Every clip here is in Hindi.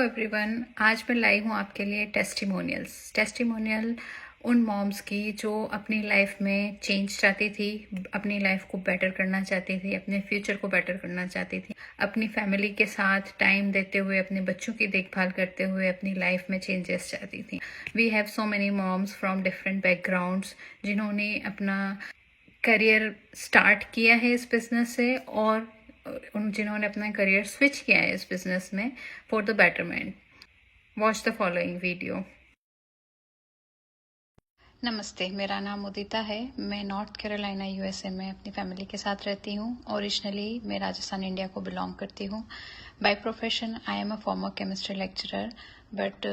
एवरीवन, आज मैं लाई हूँ आपके लिए टेस्टिमोनियल उन मॉम्स की जो अपनी लाइफ में चेंज चाहती थी, अपनी लाइफ को बेटर करना चाहती थी, अपने फ्यूचर को बेटर करना चाहती थी, अपनी फैमिली के साथ टाइम देते हुए, अपने बच्चों की देखभाल करते हुए अपनी लाइफ में चेंजेस चाहती थी। We have so many moms from different backgrounds जिन्होंने अपना करियर स्टार्ट किया है इस बिज़नेस से और जिन्होंने अपना करियर स्विच किया है इस बिज़नेस में for the betterment. Watch the following video. नमस्ते, मेरा नाम उदिता है। मैं नॉर्थ कैरोलिना यूएसए में अपनी फैमिली के साथ रहती हूँ। ओरिजिनली मैं राजस्थान इंडिया को बिलोंग करती हूँ। By profession I am a former chemistry lecturer, but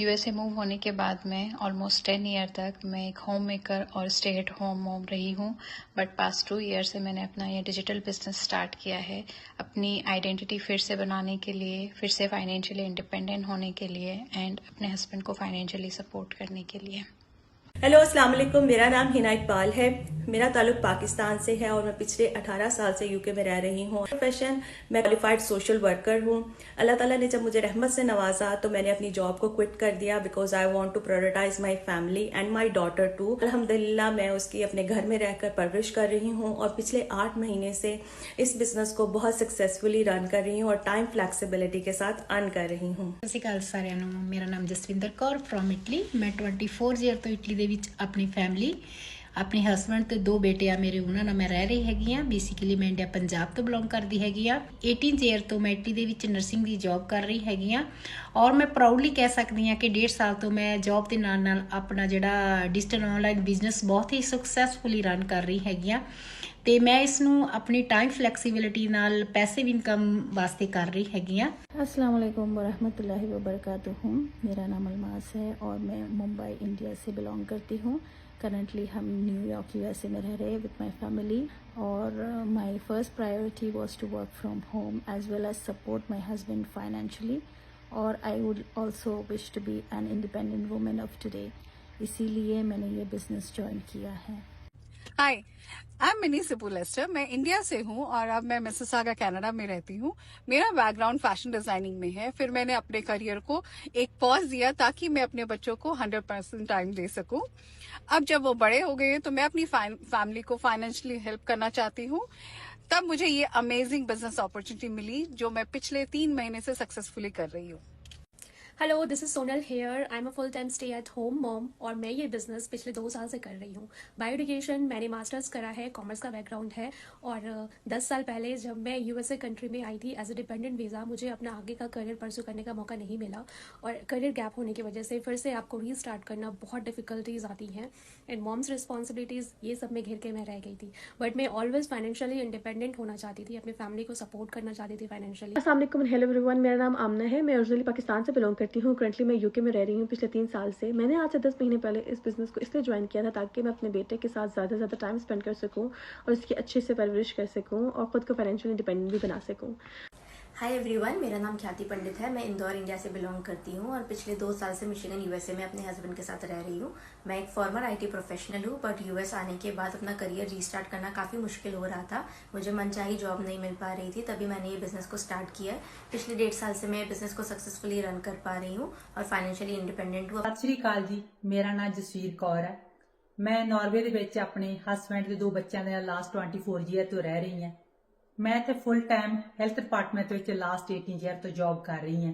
USA move होने के बाद में ऑलमोस्ट 10 ईयर तक मैं एक होम मेकर और स्टे एट होम मॉम रही हूँ। बट पास्ट 2 ईयर से मैंने अपना ये डिजिटल बिजनेस स्टार्ट किया है अपनी आइडेंटिटी फिर से बनाने के लिए, फिर से फाइनेंशियली इंडिपेंडेंट होने के लिए एंड अपने हस्बैंड को फाइनेंशियली सपोर्ट करने के लिए। हेलो अस्सलाम वालेकुम। मेरा नाम हिना इकबाल है। मेरा ताल्लुक पाकिस्तान से है और मैं पिछले 18 साल से यूके में रह रही हूँ। प्रोफेशन मैं क्वालिफाइड सोशल वर्कर हूँ। अल्लाह ताला ने जब मुझे रहमत से नवाजा तो मैंने अपनी जॉब को क्विट कर दिया because I want to prioritise my family and my daughter too. अल्हम्दुलिल्लाह मैं उसकी अपने घर में रहकर परवरिश कर रही हूँ और पिछले 8 महीने से इस बिजनेस को बहुत सक्सेसफुली रन कर रही हूँ और टाइम फ्लैक्सिबिलिटी के साथ अर्न कर रही हूँ। ਸਤਿ ਸ਼੍ਰੀ ਅਕਾਲ ਸਾਰਿਆਂ ਨੂੰ। ਮੇਰਾ ਨਾਮ ਜਸਵਿੰਦਰ ਕੌਰ ਫਰੋਮ ਇਟਲੀ। ਮੈਂ 24 ਈਅਰ ਤੋਂ ਇਟਲੀ ਦੇ ਵਿੱਚ ਆਪਣੀ ਫੈਮਿਲੀ, ਆਪਣੇ ਹਸਬੈਂਡ ਤੇ 2 ਬੇਟੇ ਆ ਮੇਰੇ, ਉਹਨਾਂ ਨਾਲ ਮੈਂ ਰਹਿ ਰਹੀ ਹੈਗੀ ਆ। ਬੇਸਿਕਲੀ ਮੈਂ ਇੰਡੀਆ ਪੰਜਾਬ ਤੋਂ ਬਿਲੋਂਗ ਕਰਦੀ ਹੈਗੀ ਆ। 18 ਈਅਰ ਤੋਂ ਮੈਂ ਇਟਲੀ ਦੇ ਵਿੱਚ ਨਰਸਿੰਗ ਦੀ ਜੌਬ ਕਰ ਰਹੀ ਹੈਗੀ ਆ ਔਰ ਮੈਂ ਪ੍ਰਾਊਡਲੀ ਕਹਿ ਸਕਦੀ ਹਾਂ ਕਿ 1.5 ਸਾਲ ਤੋਂ ਮੈਂ ਜੌਬ ਦੇ ਨਾਲ ਨਾਲ ਆਪਣਾ ਜਿਹੜਾ ਡਿਜੀਟਲ ਆਨਲਾਈਨ ਬਿਜ਼ਨਸ ਬਹੁਤ ਹੀ ਸਕਸੈਸਫੁਲੀ ਰਨ ਕਰ ਰਹੀ ਹੈਗੀ ਆ ਤੇ ਮੈਂ ਇਸ ਨੂੰ ਆਪਣੀ ਟਾਈਮ ਫਲੈਕਸੀਬਿਲਿਟੀ ਨਾਲ ਪੈਸਿਵ ਇਨਕਮ वास्ते कर रही हैगी। अस्सलाम वालेकुम वरहमतुल्लाहि वबरकातुहू। मेरा नाम अलमास है और मैं मुंबई इंडिया से बिलोंग करती हूँ। करंटली हम न्यूयॉर्क यूएसए में रह रहे हैं विद माय फैमिली और my first priority was to work from home as well as support my husband financially और I would also wish to be an independent women of today, इसीलिए मैंने ये बिज़नेस ज्वाइन किया है। Hi, I am Mini Sipu Lester. मैं इंडिया से हूँ और अब मैं मिसिसागा कनाडा में रहती हूँ। मेरा बैकग्राउंड फैशन डिजाइनिंग में है। फिर मैंने अपने करियर को एक पॉज दिया ताकि मैं अपने बच्चों को 100% टाइम दे सकूं। अब जब वो बड़े हो गए तो मैं अपनी फैमिली को फाइनेंशियली हेल्प करना चाहती हूँ। तब मुझे ये अमेजिंग बिजनेस अपॉर्चुनिटी मिली जो मैं पिछले 3 महीने से सक्सेसफुली कर रही हूँ। Hello, this is Sonal here. I am a full time stay at home mom और मैं ये बिज़नेस पिछले 2 साल से कर रही हूँ। बायो एजुकेशन मैंने मास्टर्स करा है, कॉमर्स का बैकग्राउंड है और 10 साल पहले जब मैं यूएसए कंट्री में आई थी एज ए डिपेंडेंट वीज़ा, मुझे अपना आगे का करियर परस्यू करने का मौका नहीं मिला और करियर गैप होने की वजह से फिर से आपको रीस्टार्ट करना बहुत डिफिकल्टीज़ आती हैं एंड मॉम्स रिस्पॉन्सिबिलिटीज़ ये सब में घिर के मैं रह गई थी। बट मैं ऑलवेज फाइनेंशियली इंडिपेंडेंट होना चाहती थी, अपनी फैमिली को सपोर्ट करना चाहती थी फाइनेंशियली। अस्सलाम वालेकुम, हेलो एवरीवन। मेरा नाम आमना है। मैं ओरिजिनली पाकिस्तान से बिलोंग करती हूँ। करंटली मैं यूके में रह रही हूँ पिछले 3 साल से। मैंने आज से 10 महीने पहले इस बिज़नेस को इसलिए ज्वाइन किया था ताकि मैं अपने बेटे के साथ ज़्यादा से ज़्यादा टाइम स्पेंड कर सकूँ और उसकी अच्छे से परवरिश कर सकूँ और ख़ुद को फाइनेंशियली इंडिपेंडेंट भी बना सकूँ। हाय एवरीवन, मेरा नाम ख्याति पंडित है। मैं इंदौर इंडिया से बिलोंग करती हूँ और पिछले 2 साल से मिशिगन यूएसए में अपने हस्बैंड के साथ रह रही हूँ। मैं एक फॉर्मर आईटी प्रोफेशनल हूँ बट यूएस आने के बाद अपना करियर रीस्टार्ट करना काफ़ी मुश्किल हो रहा था। मुझे मनचाही जॉब नहीं मिल पा रही थी, तभी मैंने ये बिज़नेस को स्टार्ट किया है। पिछले 1.5 साल से मैं बिज़नेस को सक्सेसफुली रन कर पा रही हूँ और फाइनेंशियली इंडिपेंडेंट हूँ। सत श्री अकाल जी, मेरा नाम जसवीर कौर है। मैं नॉर्वे ਦੇ ਵਿੱਚ ਆਪਣੇ ਹਸਬੈਂਡ ਦੇ 2 ਬੱਚਿਆਂ ਦੇ ਨਾਲ ਲਾਸਟ 24 ਈਅਰ ਤੋਂ ਰਹਿ ਰਹੀ ਹਾਂ। ਮੈਂ ਇੱਥੇ ਫੁੱਲ ਟਾਈਮ ਹੈਲਥ ਡਿਪਾਰਟਮੈਂਟ ਵਿੱਚ ਲਾਸਟ 18 ਈਅਰ ਤੋਂ ਜੌਬ ਕਰ ਰਹੀ ਹਾਂ।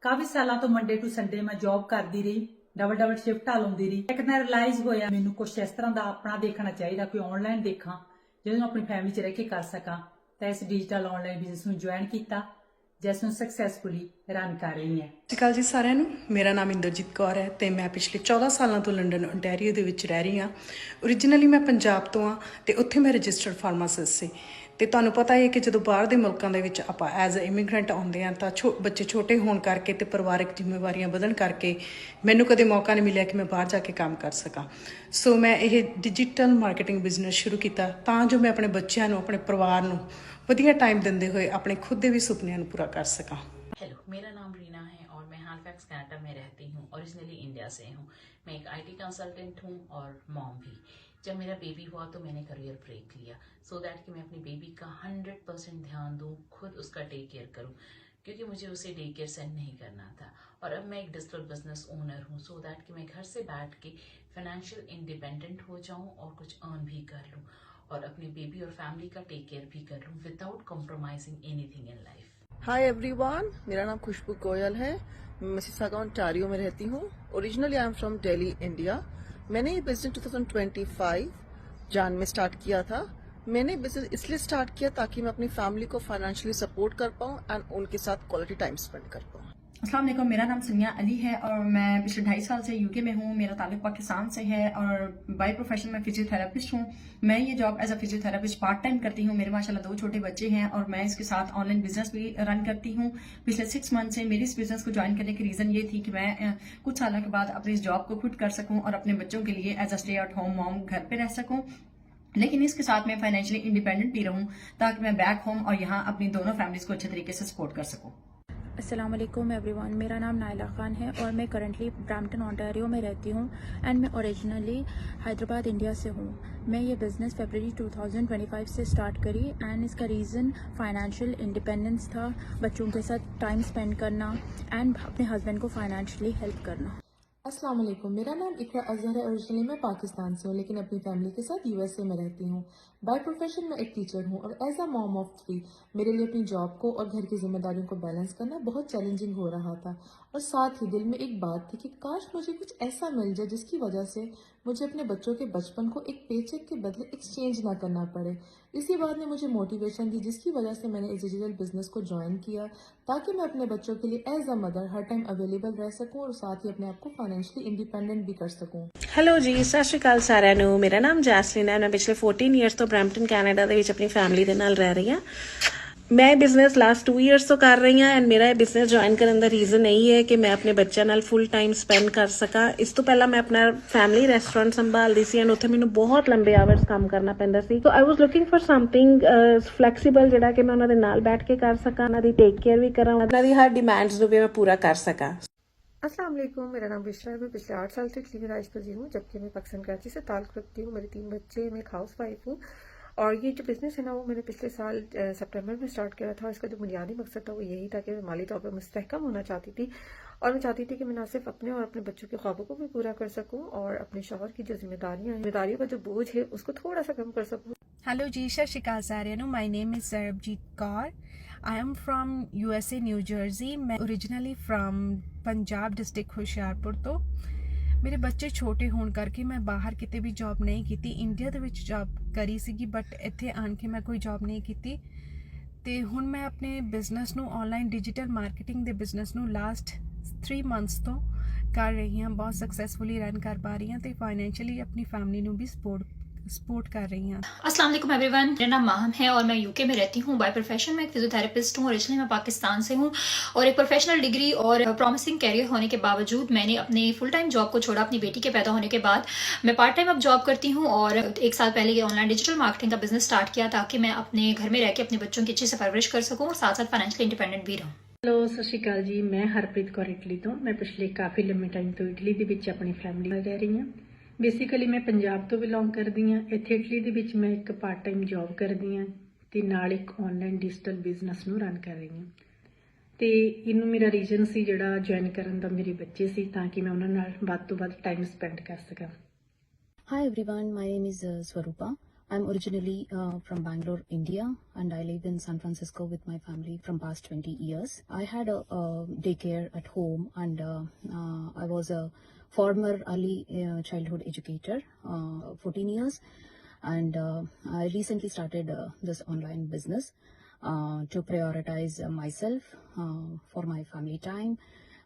ਕਾਫੀ ਸਾਲਾਂ ਤੋਂ ਮੰਡੇ ਟੂ ਸੰਡੇ ਮੈਂ ਜੌਬ ਕਰਦੀ ਰਹੀ, ਡਬਲ ਸ਼ਿਫਟਾਂ ਲਾਉਂਦੀ ਰਹੀ। ਇੱਕ ਦਿਨ ਰਿਅਲਾਈਜ਼ ਹੋਇਆ ਮੈਨੂੰ ਕੁਝ ਇਸ ਤਰ੍ਹਾਂ ਦਾ ਆਪਣਾ ਦੇਖਣਾ ਚਾਹੀਦਾ, ਕੋਈ ਆਨਲਾਈਨ ਦੇਖਾਂ ਜਿਹਨੂੰ ਆਪਣੀ ਫੈਮਿਲੀ 'ਚ ਰਹਿ ਕੇ ਕਰ ਸਕਾਂ। ਤਾਂ ਇਸ ਡਿਜੀਟਲ ਆਨਲਾਈਨ ਬਿਜ਼ਨਸ ਨੂੰ ਜੁਆਇਨ ਕੀਤਾ ਜਿਸ ਨੂੰ ਸਕਸੈਸਫੁਲੀ ਰਨ ਕਰ ਰਹੀ ਹਾਂ। ਸਤਿ ਸ਼੍ਰੀ ਅਕਾਲ ਜੀ ਸਾਰਿਆਂ ਨੂੰ। ਮੇਰਾ ਨਾਮ ਇੰਦਰਜੀਤ ਕੌਰ ਹੈ ਤੇ ਮੈਂ ਪਿਛਲੇ 14 ਸਾਲਾਂ ਤੋਂ ਲੰਡਨ ontario ਦੇ ਵਿੱਚ ਰਹਿ ਰਹੀ ਹਾਂ। ਓਰੀਜਨਲੀ ਮੈਂ ਪੰਜਾਬ ਤੋਂ ਹਾਂ ਤੇ ਉੱਥੇ ਮੈਂ ਰਜਿਸਟਰਡ ਫਾਰਮਾਸਿਸਟ ਸੀ। ਤੇ ਤੁਹਾਨੂੰ ਪਤਾ ਹੈ ਕਿ ਜਦੋਂ ਬਾਹਰ ਦੇ ਮੁਲਕਾਂ ਦੇ ਵਿੱਚ ਆਪਾਂ ਐਜ਼ ਅ ਇਮੀਗ੍ਰੈਂਟ ਆਉਂਦੇ ਹਾਂ ਤਾਂ ਬੱਚੇ ਛੋਟੇ ਹੋਣ ਕਰਕੇ ਤੇ ਪਰਿਵਾਰਕ ਜ਼ਿੰਮੇਵਾਰੀਆਂ ਵਧਣ ਕਰਕੇ ਮੈਨੂੰ ਕਦੇ ਮੌਕਾ ਨਹੀਂ ਮਿਲਿਆ ਕਿ ਮੈਂ ਬਾਹਰ ਜਾ ਕੇ ਕੰਮ ਕਰ ਸਕਾਂ। ਸੋ ਮੈਂ ਇਹ ਡਿਜੀਟਲ ਮਾਰਕੀਟਿੰਗ ਬਿਜ਼ਨਸ ਸ਼ੁਰੂ ਕੀਤਾ ਤਾਂ ਜੋ ਮੈਂ ਆਪਣੇ ਬੱਚਿਆਂ ਨੂੰ, ਆਪਣੇ ਪਰਿਵਾਰ ਨੂੰ ਵਧੀਆ टाइम देंदे हुए अपने खुद के भी सुपनों पूरा कर सका। हेलो, मेरा नाम रीना है और मैं हालिफैक्स कनाडा में रहती हूँ। ओरिजिनली इंडिया से हूँ। मैं एक आईटी कंसल्टेंट हूँ और मॉम भी। जब मेरा बेबी हुआ तो मैंने करियर ब्रेक लिया सो दैट कि मैं अपनी बेबी का 100% ध्यान दूँ, खुद उसका टेक केयर करूँ क्योंकि मुझे उसे डे केयर सेंड नहीं करना था। और अब मैं एक डिजिटल बिजनेस ओनर हूँ, सो दैट कि मैं घर से बैठ के फाइनेंशियल इंडिपेंडेंट हो जाऊँ और कुछ अर्न भी कर लूँ और अपनी बेबी और फैमिली का टेक केयर भी कर लूँ without compromising anything in life. Hi everyone, मेरा नाम खुशबू गोयल है। मैं मिसिसागा ओंटारियो में रहती हूँ। Originally I am from Delhi, India. मैंने ये बिजनेस 2025 जान में स्टार्ट किया था। मैंने बिजनेस इसलिए स्टार्ट किया ताकि मैं अपनी फैमिली को फाइनेंशियली सपोर्ट कर पाऊँ एंड उनके साथ क्वालिटी टाइम स्पेंड कर पाऊँ। अस्सलाम वालेकुम, मेरा नाम सनिया अली है और मैं पिछले 2.5 साल से यूके में हूँ। मेरा ताल्लुक पाकिस्तान से है और बाय प्रोफेशन मैं फिजियोथेरेपिस्ट हूँ। मैं ये job as a physiotherapist part time करती हूँ। मेरे माशाल्लाह 2 छोटे बच्चे हैं और मैं इसके साथ ऑनलाइन बिजनेस भी रन करती हूँ। पिछले 6 मंथ से मेरी इस बिजनेस को ज्वाइन करने की रीज़न ये थी कि मैं कुछ सालों के बाद अपनी इस जॉब को क्विट कर सकूँ और अपने बच्चों के लिए as a stay at home mom घर पर रह सकूँ, लेकिन इसके साथ मैं फाइनेंशियली इंडिपेंडेंट भी रहूँ ताकि मैं बैक होम और यहाँ अपनी दोनों फैमिलीज को अच्छे तरीके से सपोर्ट कर सकूँ। अस्सलाम वालेकुम एवरीवन, मेरा नाम नाइला खान है और मैं करंटली ब्रैम्पटन ओंटारियो में रहती हूँ एंड मैं ओरिजिनली हैदराबाद इंडिया से हूँ। मैं ये बिज़नेस फरवरी 2025 से स्टार्ट करी एंड इसका रीज़न फाइनेंशियल इंडिपेंडेंस था, बच्चों के साथ टाइम स्पेंड करना एंड अपने हस्बैंड को फाइनेंशियली हेल्प करना। अस्सलाम वालेकुम, मेरा नाम इकरा अजहर है। ओरिजिनली मैं पाकिस्तान से हूँ लेकिन अपनी फैमिली के साथ यूएसए में रहती हूँ। बाय प्रोफेशन मैं एक टीचर हूँ और एज अ मॉम ऑफ 3 मेरे लिए अपनी जॉब को और घर की जिम्मेदारियों को बैलेंस करना बहुत चैलेंजिंग हो रहा था और साथ ही दिल में एक बात थी कि काश मुझे कुछ ऐसा मिल जाए जिसकी वजह से मुझे अपने बच्चों के बचपन को एक पेचेक के बदले एक्सचेंज ना करना पड़े। इसी बात ने मुझे मोटिवेशन दी जिसकी वजह से मैंने इस डिजिटल बिजनेस को ज्वाइन किया ताकि मैं अपने बच्चों के लिए एज अ मदर हर टाइम अवेलेबल रह सकूं और साथ ही अपने आप को फाइनेंशियली इंडिपेंडेंट भी कर सकूं। हेलो जी, सत श्री अकाल साਰਿਆਂ ਨੂੰ। ਮੇਰਾ ਨਾਮ ਜੈਸਲਿਨ ਹੈ। ਮੈਂ ਪਿਛਲੇ 14 ਇਅਰਸ ਤੋਂ ਬ੍ਰੈਂਪਟਨ ਕੈਨੇਡਾ ਦੇ ਵਿੱਚ ਆਪਣੀ ਫੈਮਿਲੀ ਦੇ ਨਾਲ ਰਹਿ ਰਹੀ ਹਾਂ। ਮੈਂ ਬਿਜ਼ਨਸ ਲਾਸਟ 2 ਇਅਰਸ ਤੋਂ ਕਰ ਰਹੀ ਹਾਂ ਐਂਡ ਮੇਰਾ ਇਹ ਬਿਜ਼ਨਸ ਜੁਆਇਨ ਕਰਨ ਦਾ ਰੀਜ਼ਨ ਇਹੀ ਹੈ ਕਿ ਮੈਂ ਆਪਣੇ ਬੱਚਿਆਂ ਨਾਲ ਫੁੱਲ ਟਾਈਮ ਸਪੈਂਡ ਕਰ ਸਕਾਂ। ਇਸ ਤੋਂ ਪਹਿਲਾਂ ਮੈਂ ਆਪਣਾ ਫੈਮਿਲੀ ਰੈਸਟੋਰੈਂਟ ਸੰਭਾਲਦੀ ਸੀ ਐਂਡ ਉੱਥੇ ਮੈਨੂੰ ਬਹੁਤ ਲੰਬੇ ਆਵਰਸ ਕੰਮ ਕਰਨਾ ਪੈਂਦਾ ਸੀ। ਸੋ ਆਈ ਵਾਸ ਲੁਕਿੰਗ ਫॉर ਸਮਥਿੰਗ ਫਲੈਕਸੀਬਲ ਜਿਹੜਾ ਕਿ ਮੈਂ ਉਹਨਾਂ ਦੇ ਨਾਲ ਬੈਠ ਕੇ ਕਰ ਸਕਾਂ, ਉਹਨਾਂ ਦੀ ਟੇਕ ਕੇਅਰ ਵੀ ਕਰਾਂ, ਉਹਨਾਂ ਦੀ ਹਰ ਡਿਮਾਂਡਸ ਨੂੰ ਵੀ ਮੈਂ ਪੂਰਾ ਕਰ ਸਕਾਂ। अस्सलाम वालेकुम, मेरा नाम बिशरा है। मैं पिछले 8 साल से इटली में राइज पजी हूँ जबकि मैं पाकिस्तान कराची से ताल्लुक़ रखती हूँ। मेरे 3 बच्चे, मैं एक हाउस वाइफ हूँ और ये जो बिज़नेस है ना वो मैंने पिछले साल सितंबर में स्टार्ट किया था। इसका जो बुनियादी मकसद था वो यही था कि मैं माली तौर पर मुस्तहकम होना चाहती थी और मैं चाहती थी कि मैं ना सिर्फ अपने और अपने बच्चों के ख्वाबों को भी पूरा कर सकूँ और अपने शौहर की जो जिम्मेदारियों का जो बोझ है उसको थोड़ा सा कम कर सकूँ। हेलो जी, सत श्री अकाल सारिਆਂ ਨੂੰ। My name is Sarabjit Kaur. I am from USA New Jersey. मैं originally from Punjab district Hoshiarpur ਤੋਂ। ਮੇਰੇ ਬੱਚੇ ਛੋਟੇ ਹੋਣ ਕਰਕੇ ਮੈਂ ਬਾਹਰ ਕਿਤੇ ਵੀ ਜੌਬ ਨਹੀਂ ਕੀਤੀ। ਇੰਡੀਆ ਦੇ ਵਿੱਚ ਜੌਬ ਕਰੀ ਸੀਗੀ ਬਟ ਇੱਥੇ ਆਣ ਕੇ ਮੈਂ ਕੋਈ ਜੌਬ ਨਹੀਂ ਕੀਤੀ ਤੇ ਹੁਣ ਮੈਂ ਆਪਣੇ ਬਿਜ਼ਨਸ ਨੂੰ ਆਨਲਾਈਨ ਡਿਜੀਟਲ ਮਾਰਕੀਟਿੰਗ ਦੇ ਬਿਜ਼ਨਸ ਨੂੰ ਲਾਸਟ 3 ਮੰਥਸ ਤੋਂ ਕਰ ਰਹੀ ਹਾਂ। ਬਹੁਤ ਸਕਸੈਸਫੁਲੀ ਰਨ ਕਰ ਪਾ ਰਹੀ ਹਾਂ ਤੇ ਫਾਈਨੈਂਸ਼ੀਅਲੀ ਆਪਣੀ ਫੈमिली ਨੂੰ ਵੀ सपोर्ट कर रही हैं। अस्सलाम वालेकुम एवरीवन, मेरा नाम माहम है और मैं यूके में रहती हूँ। बाय प्रोफेशन मैं एक फिजियोथेरेपिस्ट हूँ। ओरिजिनली मैं पाकिस्तान से हूँ और एक प्रोफेशनल डिग्री और प्रॉमिसिंग कैरियर होने के बावजूद मैंने अपने फुल टाइम जॉब को छोड़ा। अपनी बेटी के पैदा होने के बाद मैं पार्ट टाइम अब जॉब करती हूँ और 1 साल पहले ये ऑनलाइन डिजिटल मार्केटिंग का बिजनेस स्टार्ट किया ताकि मैं अपने घर में रह के अपने बच्चों की अच्छे से परवरिश कर सकूँ और साथ साथ फाइनेंशियली इंडिपेंडेंट भी रहूँ। ਹੈਲੋ, ਸਤਿ ਸ਼੍ਰੀ ਅਕਾਲ ਜੀ। ਮੈਂ ਹਰਪ੍ਰੀਤ ਕੌਰ ਇਟਲੀ ਤੋਂ। ਮੈਂ ਪਿਛਲੇ ਕਾਫੀ ਲੰਮੇ ਟਾਈਮ ਤੋਂ ਇਟਲੀ ਦੇ ਵਿੱਚ ਆਪਣੀ ਫੈਮਿਲੀ ਨਾਲ ਰਹਿ ਰਹੀ ਹਾਂ। ਬੇਸਿਕਲੀ ਮੈਂ ਪੰਜਾਬ ਤੋਂ ਬਿਲੋਂਗ ਕਰਦੀ ਹਾਂ। ਇੱਥੇ ਇਟਲੀ ਦੇ ਵਿੱਚ ਮੈਂ ਇੱਕ ਪਾਰਟ ਟਾਈਮ ਜੌਬ ਕਰਦੀ ਹਾਂ ਤੇ ਨਾਲ ਇੱਕ ਆਨਲਾਈਨ ਡਿਜੀਟਲ ਬਿਜ਼ਨਸ ਨੂੰ ਰਨ ਕਰ ਰਹੀ ਹਾਂ ਤੇ ਇਹਨੂੰ ਮੇਰਾ ਰੀਜ਼ਨ ਸੀ ਜਿਹੜਾ ਜੁਆਇਨ ਕਰਨ ਦਾ ਮੇਰੇ ਬੱਚੇ ਸੀ ਤਾਂ ਕਿ ਮੈਂ ਉਹਨਾਂ ਨਾਲ ਵੱਧ ਤੋਂ ਵੱਧ ਟਾਈਮ ਸਪੈਂਡ ਕਰ ਸਕਾਂ। Hi everyone, my name is Swarupa. I'm originally from Bangalore, India, and I live in San Francisco with my family from past 20 years. I had a daycare at home and I was a former early childhood educator, 14 years, and I recently started this online business to prioritize myself for my family time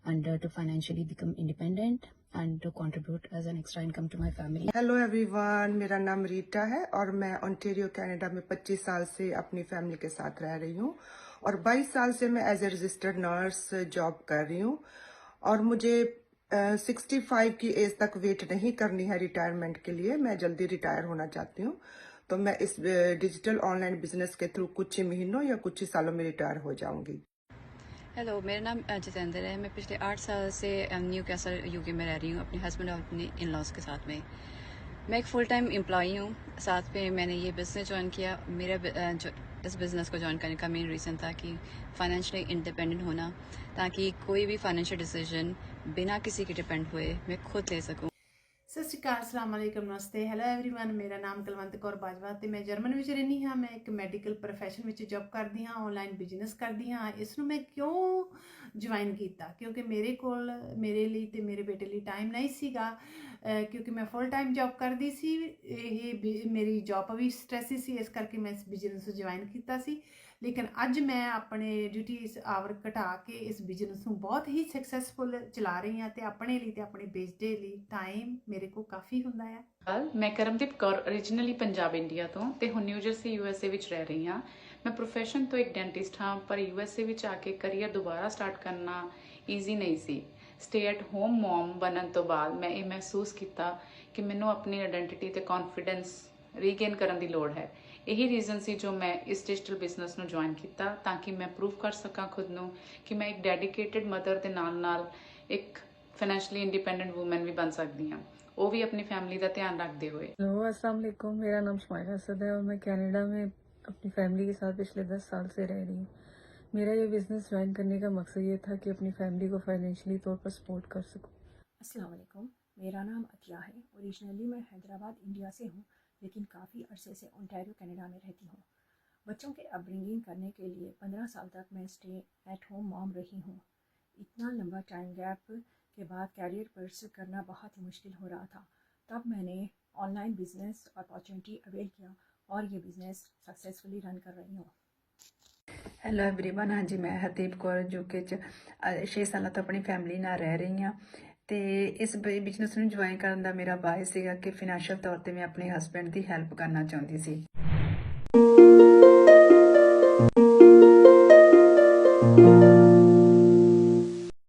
and to financially become independent and to contribute as an extra income to my family. Hello everyone, मेरा नाम रीटा है और मैं ओंटारियो कनाडा में 25 साल से अपनी फैमिली के साथ रह रही हूँ और 22 साल से मैं as a registered nurse job कर रही हूँ और मुझे 65 की एज तक वेट नहीं करनी है रिटायरमेंट के लिए। मैं जल्दी रिटायर होना चाहती हूँ तो मैं इस डिजिटल ऑनलाइन बिजनेस के थ्रू कुछ ही महीनों या कुछ ही सालों में रिटायर हो जाऊंगी। हेलो, मेरा नाम जितेंद्र है। मैं पिछले 8 साल से न्यू कैसल यूके में रह रही हूँ अपने हस्बैंड और अपने इन लॉज के साथ में। मैं एक फुल टाइम एम्प्लॉई हूँ, साथ में मैंने ये बिज़नेस ज्वाइन किया। मेरा इस बिज़नेस को ज्वाइन करने का मेन रीज़न था कि फाइनेंशियली इंडिपेंडेंट होना, ताकि कोई भी फाइनेंशियल डिसीजन बिना किसी के डिपेंड हुए मैं खुद ले सकूँ। ਸਤਿ ਸ਼੍ਰੀ ਅਕਾਲ, ਅਸਲਾਮ ਵਾਲੇਕਮ, ਨਮਸਤੇ, ਹੈਲੋ एवरीवन। ਮੇਰਾ ਨਾਮ ਕੁਲਵੰਤ ਕੌਰ ਬਾਜਵਾ ਤੇ ਮੈਂ ਜਰਮਨ ਵਿੱਚ ਰਹਿੰਦੀ ਹਾਂ। ਮੈਂ ਇੱਕ ਮੈਡੀਕਲ ਪ੍ਰੋਫੈਸ਼ਨ ਵਿੱਚ ਜੌਬ ਕਰਦੀ ਹਾਂ, ਆਨਲਾਈਨ ਬਿਜ਼ਨਸ ਕਰਦੀ ਹਾਂ। ਇਸ ਨੂੰ ਮੈਂ ਕਿਉਂ ਜੁਆਇਨ ਕੀਤਾ? ਕਿਉਂਕਿ ਮੇਰੇ ਕੋਲ ਮੇਰੇ ਲਈ ਤੇ ਮੇਰੇ ਬੇਟੇ ਲਈ ਟਾਈਮ ਨਹੀਂ ਸੀਗਾ, ਕਿਉਂਕਿ ਮੈਂ ਫੁੱਲ ਟਾਈਮ ਜੌਬ ਕਰਦੀ ਸੀ। ਇਹ ਮੇਰੀ ਜੌਬ ਵੀ ਸਟ੍ਰੈਸੀ ਸੀ, ਇਸ ਕਰਕੇ ਮੈਂ ਇਸ ਬਿਜ਼ਨਸ ਨੂੰ ਜੁਆਇਨ ਕੀਤਾ ਸੀ। ਲੇਕਿਨ ਅੱਜ ਮੈਂ ਆਪਣੇ ਡਿਊਟੀਜ਼ ਆਵਰ ਘਟਾ ਕੇ ਇਸ ਬਿਜ਼ਨਸ ਨੂੰ ਬਹੁਤ ਹੀ ਸਕਸੈਸਫੁਲ ਚਲਾ ਰਹੀ ਹਾਂ ਤੇ ਆਪਣੇ ਲਈ ਤੇ ਆਪਣੇ ਬੇਟੇ ਲਈ ਟਾਈਮ ਮੇਰੇ ਕੋਲ ਕਾਫੀ ਹੁੰਦਾ ਹੈ। ਮੈਂ ਕਰਮਦੀਪ ਕੌਰ, ਓਰੀਜਨਲੀ ਪੰਜਾਬ ਇੰਡੀਆ ਤੋਂ ਤੇ ਹੁਣ ਨਿਊ ਜਰਸੀ USA ਵਿੱਚ ਰਹਿ ਰਹੀ ਹਾਂ। ਮੈਂ ਪ੍ਰੋਫੈਸ਼ਨ ਤੋਂ ਇੱਕ ਡੈਂਟਿਸਟ ਹਾਂ, ਪਰ USA ਵਿੱਚ ਆ ਕੇ ਕਰੀਅਰ ਦੁਬਾਰਾ ਸਟਾਰਟ ਕਰਨਾ ਈਜ਼ੀ ਨਹੀਂ ਸੀ। ਸਟੇ ਐਟ ਹੋਮ ਮੌਮ ਬਣਨ ਤੋਂ ਬਾਅਦ ਮੈਂ ਇਹ ਮਹਿਸੂਸ ਕੀਤਾ ਕਿ ਮੈਨੂੰ ਆਪਣੀ ਆਇਡੈਂਟੀਟੀ ਤੇ ਕੌਨਫੀਡੈਂਸ ਰੀਗੇਨ ਕਰਨ ਦੀ ਲੋੜ ਹੈ। ਇਹੀ ਰੀਜ਼ਨ ਸੀ ਜੋ ਮੈਂ ਇਸ ਡਿਜੀਟਲ ਬਿਜ਼ਨਸ ਨੂੰ ਜੁਆਇਨ ਕੀਤਾ, ਤਾਂ ਕਿ ਮੈਂ ਪ੍ਰੂਵ ਕਰ ਸਕਾਂ ਖੁਦ ਨੂੰ ਕਿ ਮੈਂ ਇੱਕ ਡੈਡੀਕੇਟਿਡ ਮਦਰ ਦੇ ਨਾਲ ਨਾਲ ਇੱਕ ਫਾइनेंशियली इंडिपेंडेंट वूमेन भी बन सकती हैं, वो भी अपनी फैमिली का ध्यान रखते हुए। हेलो, अस्सलाम वालेकुम। मेरा नाम शुमाइला असद है और मैं कनाडा में अपनी फैमिली के साथ पिछले 10 साल से रह रही हूँ। मेरा ये बिज़नेस ज्वाइन करने का मकसद ये था कि अपनी फैमिली को फाइनेंशियली तौर पर सपोर्ट कर सकूँ। अस्सलाम वालेकुम। मेरा नाम अतिया है। ओरिजिनली मैं हैदराबाद इंडिया से हूँ, लेकिन काफ़ी अरसे से ओंटारियो कनाडा में रहती हूँ। बच्चों के अपब्रिंगिंग करने के लिए 15 साल तक मैं स्टे एट होम मॉम रही हूँ। इतना लंबा टाइम गैप के बाद कैरियर परस्यू करना बहुत ही मुश्किल हो रहा था। तब मैंने ऑनलाइन बिजनेस अपॉर्चुनिटी अवेल किया और ये बिज़नेस सक्सेसफुली रन कर रही हूँ। ਹੈਲੋ ਐਵਰੀਵਨ, ਹਾਂਜੀ ਮੈਂ ਹਰਦੀਪ ਕੌਰ UK 'ਚ 6 ਸਾਲਾਂ ਤੋਂ ਆਪਣੀ ਫੈਮਿਲੀ ਨਾਲ ਰਹਿ ਰਹੀ ਹਾਂ ਤੇ ਇਸ ਬਿਜ਼ਨਸ ਨੂੰ ਜੁਆਇਨ ਕਰਨ ਦਾ ਮੇਰਾ ਬਾਇਸ ਸੀਗਾ ਕਿ ਫਾਈਨੈਂਸ਼ੀਅਲ ਤੌਰ ਤੇ ਮੈਂ ਆਪਣੇ ਹਸਬੈਂਡ ਦੀ ਹੈਲਪ ਕਰਨਾ ਚਾਹੁੰਦੀ ਸੀ।